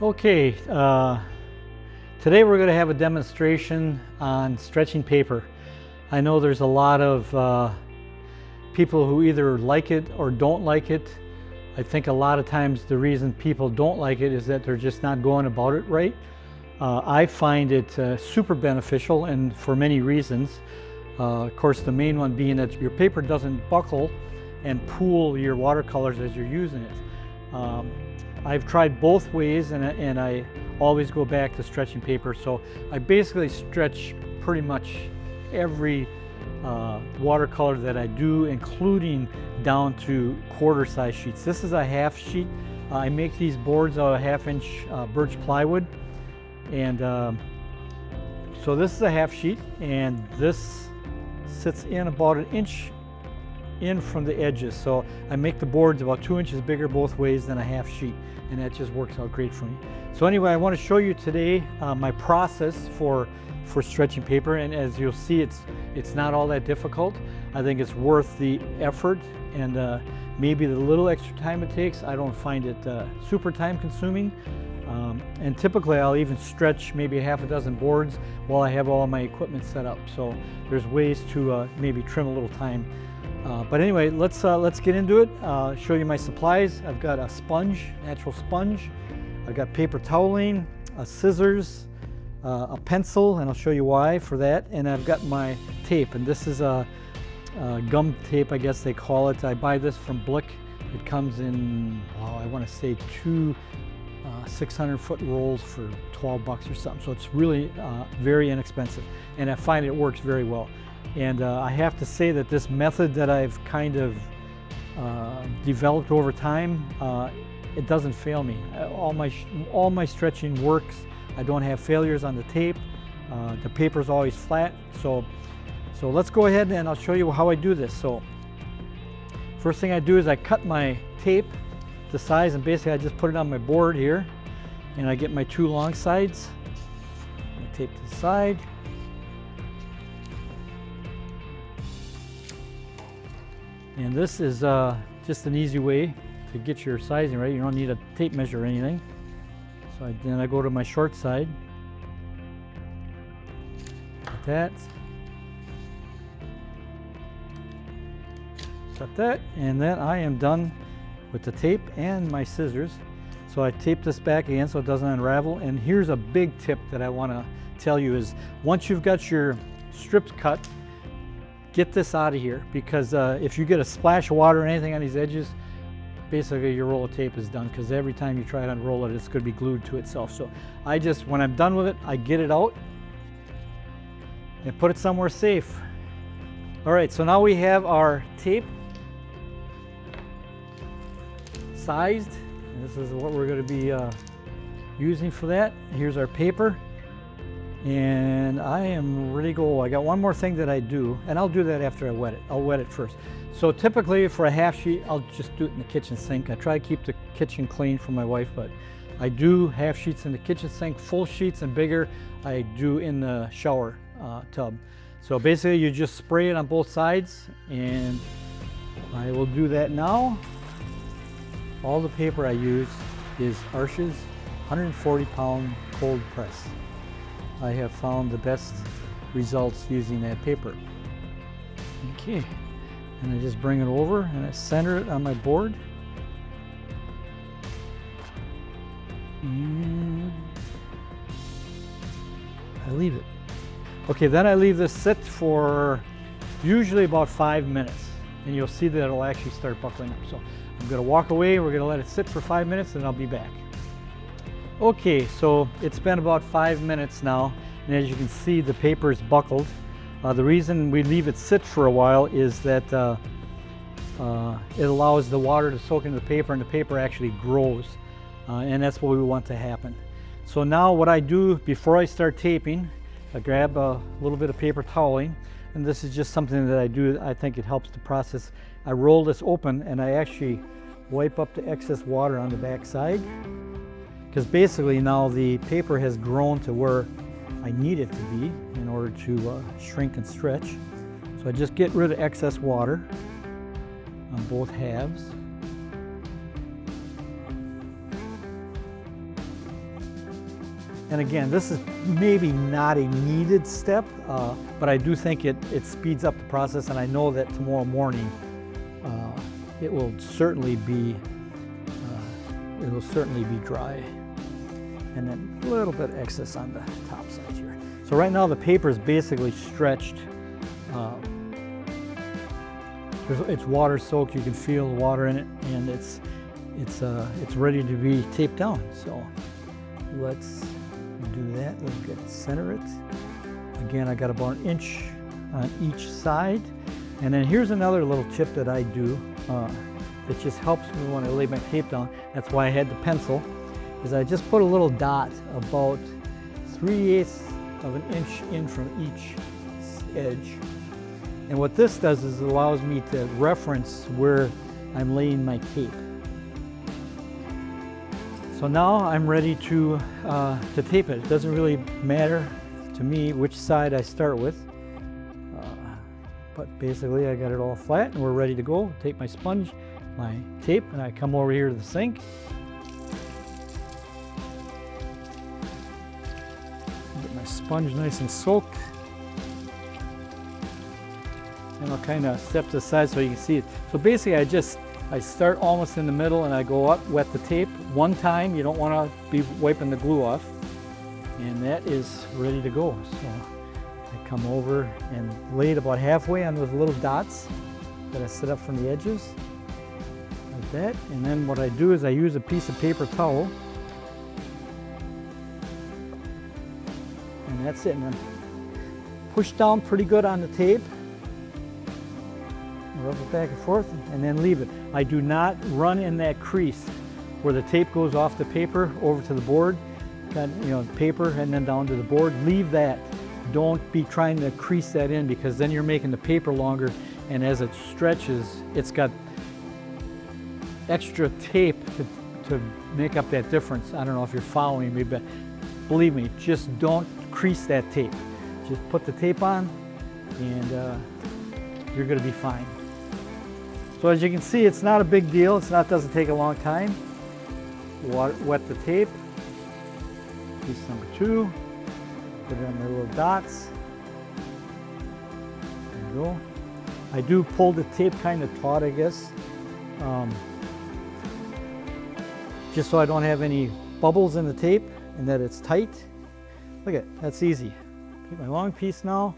Okay, today we're going to have a demonstration on stretching paper. I know there's a lot of people who either like it or don't like it. I think a lot of times the reason people don't like it is that they're just not going about it right. I find it super beneficial, and for many reasons. Of course, the main one being that your paper doesn't buckle and pool your watercolors as you're using it. I've tried both ways, and I always go back to stretching paper. So I basically stretch pretty much every watercolor that I do, including down to quarter size sheets. This is a half sheet. I make these boards out of 1/2-inch birch plywood, and so this is a half sheet, and this sits in about 1 inch in from the edges. So I make the boards about 2 inches bigger both ways than a half sheet, and that just works out great for me. So anyway, I want to show you today my process for stretching paper, and as you'll see, it's not all that difficult. I think it's worth the effort, and maybe the little extra time it takes. I don't find it super time consuming, and typically I'll even stretch maybe 6 boards while I have all my equipment set up. So there's ways to maybe trim a little time. But anyway, let's get into it. Show you my supplies. I've got a sponge, natural sponge. I've got paper toweling, scissors, a pencil, and I'll show you why for that. And I've got my tape, and this is a gum tape, I guess they call it. I buy this from Blick. It comes in, I want to say 2 600-foot rolls for 12 bucks or something. So it's really very inexpensive, and I find it works very well. And I have to say that this method that I've kind of developed over time, it doesn't fail me. All my stretching works. I don't have failures on the tape. The paper's always flat. So let's go ahead and I'll show you how I do this. So first thing I do is I cut my tape to size, and basically I just put it on my board here, and I get my 2 long sides. I tape to the side. And this is just an easy way to get your sizing right. You don't need a tape measure or anything. So then I go to my short side, like that. Cut that, and then I am done with the tape and my scissors. So I tape this back again so it doesn't unravel. And here's a big tip that I want to tell you is, once you've got your strips cut, get this out of here, because if you get a splash of water or anything on these edges, basically your roll of tape is done, because every time you try to unroll it, it's going to be glued to itself. So I just, when I'm done with it, I get it out and put it somewhere safe. All right, so now we have our tape sized, and this is what we're going to be using for that. Here's our paper. And I am ready to go. I got one more thing that I do, and I'll do that after I wet it. I'll wet it first. So typically for a half sheet, I'll just do it in the kitchen sink. I try to keep the kitchen clean for my wife, but I do half sheets in the kitchen sink. Full sheets and bigger, I do in the shower tub. So basically you just spray it on both sides, and I will do that now. All the paper I use is Arches 140-pound cold press. I have found the best results using that paper. Okay, and I just bring it over and I center it on my board. And I leave it. Okay, then I leave this sit for usually about 5 minutes, and you'll see that it'll actually start buckling up. So I'm going to walk away, we're going to let it sit for 5 minutes, and I'll be back. Okay, so it's been about 5 minutes now, and as you can see, the paper is buckled. The reason we leave it sit for a while is that it allows the water to soak into the paper, and the paper actually grows, and that's what we want to happen. So now what I do before I start taping, I grab a little bit of paper toweling, and this is just something that I do. I think it helps the process. I roll this open, and I actually wipe up the excess water on the back side, because basically now the paper has grown to where I need it to be in order to shrink and stretch. So I just get rid of excess water on both halves. And again, this is maybe not a needed step, but I do think it speeds up the process, and I know that tomorrow morning it will certainly be dry. And then a little bit of excess on the top side here. So right now the paper is basically stretched. It's water soaked. You can feel the water in it, and it's ready to be taped down. So let's do that. Let's get center it. Again, I got about 1 inch on each side. And then here's another little tip that I do that just helps me when I lay my tape down. That's why I had the pencil, is I just put a little dot about 3/8 of an inch in from each edge. And what this does is it allows me to reference where I'm laying my tape. So now I'm ready to tape it. It doesn't really matter to me which side I start with. But basically I got it all flat and we're ready to go. Take my sponge, my tape, and I come over here to the sink. Get my sponge nice and soaked. And I'll kind of step to the side so you can see it. So basically I start almost in the middle and I go up, wet the tape one time. You don't want to be wiping the glue off. And that is ready to go. So I come over and lay it about halfway on those little dots that I set up from the edges. Like that. And then what I do is I use a piece of paper towel. And that's it. And then push down pretty good on the tape. Rub it back and forth and then leave it. I do not run in that crease where the tape goes off the paper over to the board. Got, paper and then down to the board. Leave that. Don't be trying to crease that in, because then you're making the paper longer, and as it stretches, it's got extra tape to make up that difference. I don't know if you're following me, but believe me, just don't crease that tape. Just put the tape on and you're going to be fine. So as you can see, it's not a big deal. Doesn't take a long time. Wet the tape. Piece number 2. Put it on the little dots. There you go. I do pull the tape kind of taut, I guess, just so I don't have any bubbles in the tape and that it's tight. Look at it, that's easy. Take my long piece now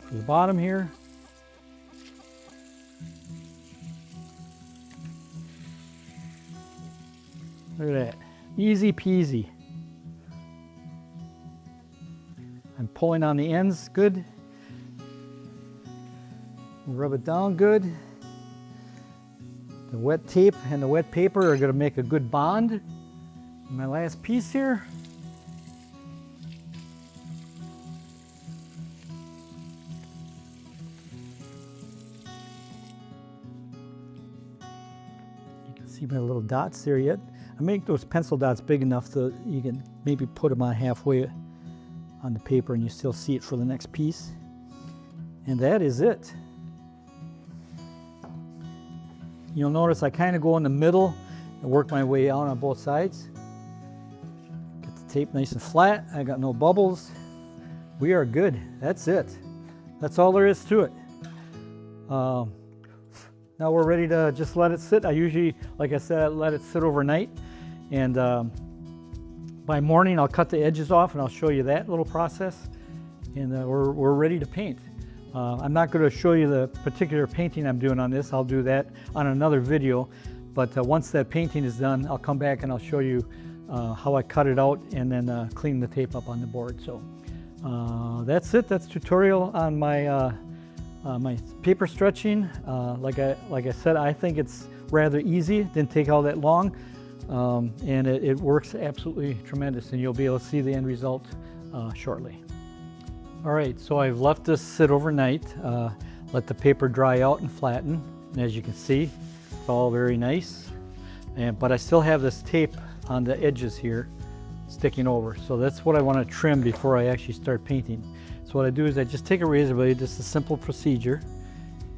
to the bottom here. Look at that, easy peasy. I'm pulling on the ends good. Rub it down good. The wet tape and the wet paper are going to make a good bond. My last piece here. You can see my little dots there yet. I make those pencil dots big enough so you can maybe put them on halfway on the paper and you still see it for the next piece. And that is it. You'll notice I kind of go in the middle and work my way out on both sides. Get the tape nice and flat. I got no bubbles. We are good. That's it. That's all there is to it. Now we're ready to just let it sit. I usually, like I said, let it sit overnight. And by morning I'll cut the edges off and I'll show you that little process. And we're ready to paint. I'm not going to show you the particular painting I'm doing on this. I'll do that on another video. But once that painting is done, I'll come back and I'll show you how I cut it out and then clean the tape up on the board. So that's it. That's tutorial on my my paper stretching. Like I said, I think it's rather easy. Didn't take all that long, and it works absolutely tremendous. And you'll be able to see the end result shortly. All right, so I've left this sit overnight, let the paper dry out and flatten, and as you can see, it's all very nice. But I still have this tape on the edges here sticking over, so that's what I want to trim before I actually start painting. So what I do is I just take a razor blade, just a simple procedure,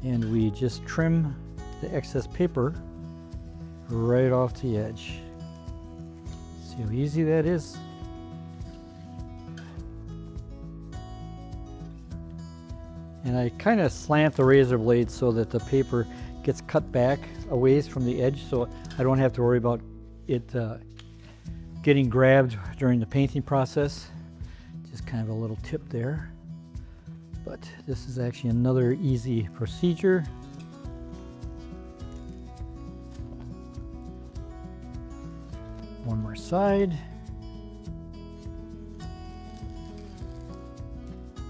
and we just trim the excess paper right off the edge. See how easy that is? And I kind of slant the razor blade so that the paper gets cut back a ways from the edge, so I don't have to worry about it getting grabbed during the painting process. Just kind of a little tip there. But this is actually another easy procedure. One more side.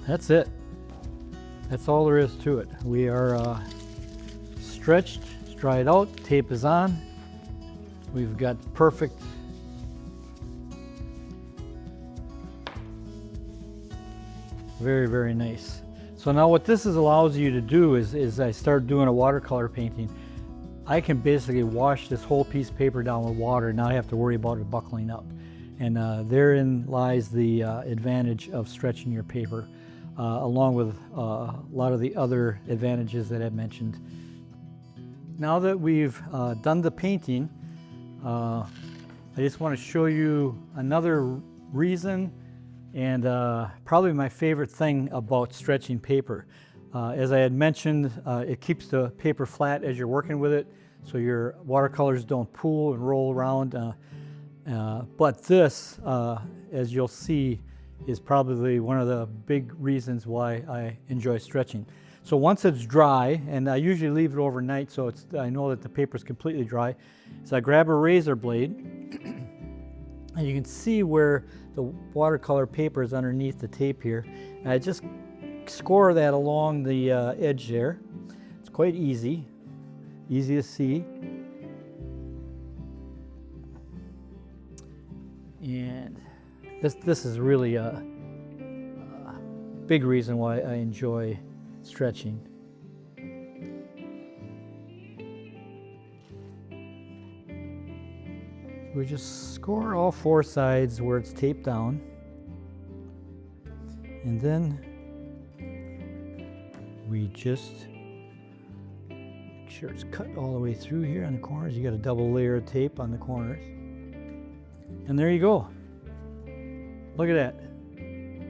That's it. That's all there is to it. We are stretched, it's dried out, tape is on. We've got perfect very, very nice. So now what this allows you to do is I start doing a watercolor painting. I can basically wash this whole piece of paper down with water and not have to worry about it buckling up. And therein lies the advantage of stretching your paper, along with a lot of the other advantages that I mentioned. Now that we've done the painting, I just want to show you another reason and probably my favorite thing about stretching paper. As I had mentioned, it keeps the paper flat as you're working with it, so your watercolors don't pool and roll around. But this, as you'll see, is probably one of the big reasons why I enjoy stretching. So once it's dry, and I usually leave it overnight so I know that the paper is completely dry, so I grab a razor blade, and you can see where the watercolor paper is underneath the tape here. And I just score that along the edge there. It's quite easy to see. And this is really a big reason why I enjoy stretching. We just score all four sides where it's taped down, and then we just make sure it's cut all the way through here on the corners. You got a double layer of tape on the corners, and there you go. Look at that.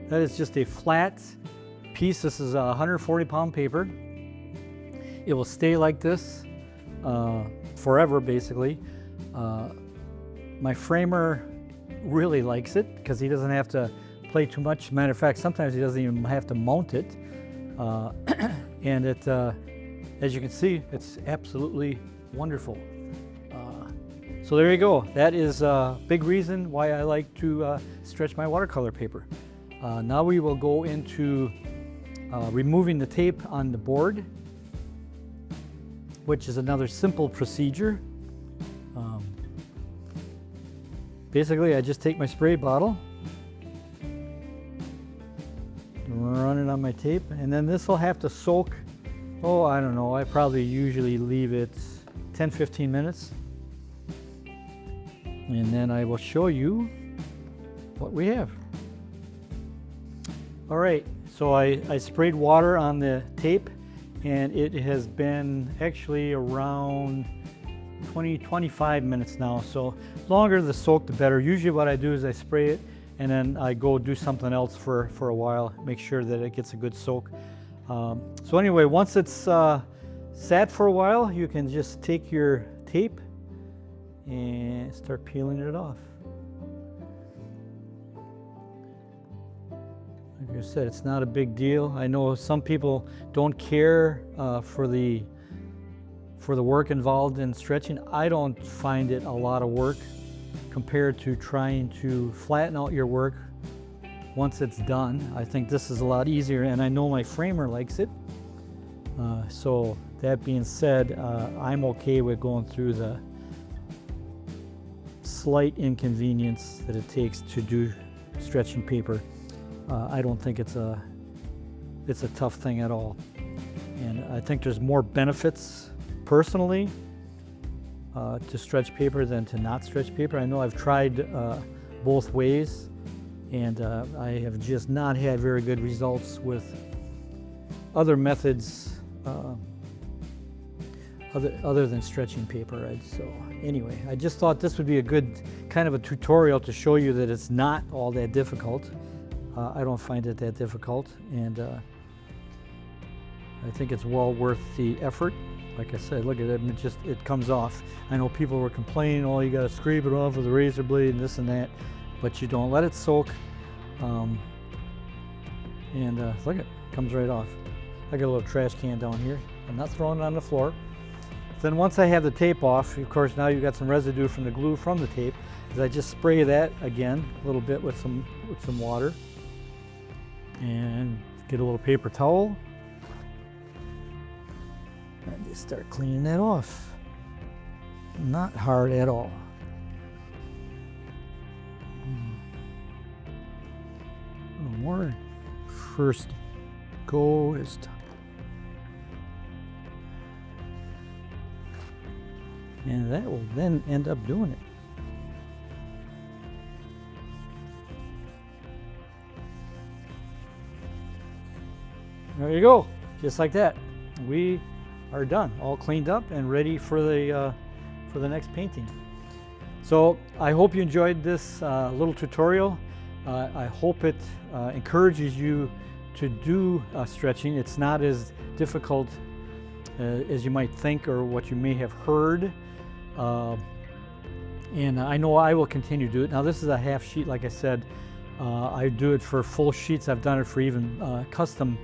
That is just a flat piece. This is a 140-pound paper. It will stay like this forever, basically. My framer really likes it because he doesn't have to play too much. Matter of fact, sometimes he doesn't even have to mount it. And it, as you can see, it's absolutely wonderful. So there you go. That is a big reason why I like to stretch my watercolor paper. Now we will go into removing the tape on the board, which is another simple procedure. Basically, I just take my spray bottle, run it on my tape, and then this will have to soak, oh, I don't know, I probably usually leave it 10-15 minutes. And then I will show you what we have. All right, so I sprayed water on the tape, and it has been actually around 20-25 minutes now, so the longer the soak the better. Usually what I do is I spray it and then I go do something else for a while, make sure that it gets a good soak. So anyway, once it's sat for a while, you can just take your tape and start peeling it off. Like I said, it's not a big deal. I know some people don't care for the work involved in stretching. I don't find it a lot of work compared to trying to flatten out your work once it's done. I think this is a lot easier, and I know my framer likes it. So that being said, I'm okay with going through the slight inconvenience that it takes to do stretching paper. I don't think it's a tough thing at all. And I think there's more benefits personally to stretch paper than to not stretch paper. I know I've tried both ways, and I have just not had very good results with other methods other than stretching paper. So anyway, I just thought this would be a good kind of a tutorial to show you that it's not all that difficult. I don't find it that difficult, and I think it's well worth the effort. Like I said, look at it, it comes off. I know people were complaining, oh, you gotta scrape it off with a razor blade and this and that, but you don't. Let it soak. Look, it comes right off. I got a little trash can down here. I'm not throwing it on the floor. Then once I have the tape off, of course, now you've got some residue from the glue from the tape, is I just spray that again a little bit with some water, and get a little paper towel and just start cleaning that off. Not hard at all. A little more. First go is and that will then end up doing it. There you go, just like that. We are done, all cleaned up and ready for the next painting. So I hope you enjoyed this little tutorial. I hope it encourages you to do stretching. It's not as difficult as you might think or what you may have heard. And I know I will continue to do it. Now this is a half sheet, like I said. I do it for full sheets. I've done it for even custom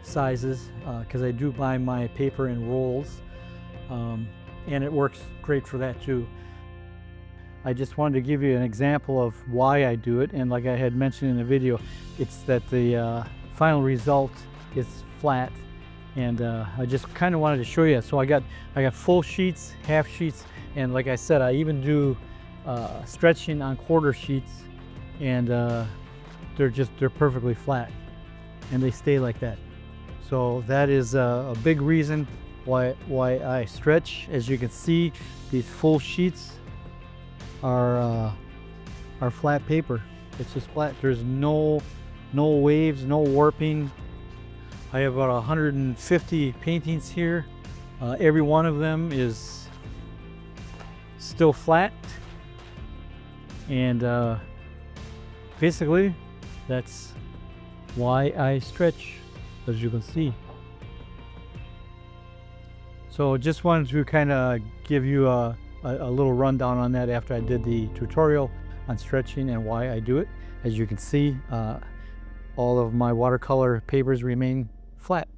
sizes because I do buy my paper in rolls, and it works great for that too. I just wanted to give you an example of why I do it, and like I had mentioned in the video, it's that the final result is flat, and I just kind of wanted to show you. So I got full sheets, half sheets, and like I said, I even do stretching on quarter sheets, and they're perfectly flat, and they stay like that. So that is a big reason why I stretch. As you can see, these full sheets are flat paper. It's just flat. There's no waves, no warping. I have about 150 paintings here. Every one of them is still flat, and basically that's why I stretch, as you can see. So just wanted to kind of give you a little rundown on that after I did the tutorial on stretching and why I do it. As you can see, all of my watercolor papers remain flat.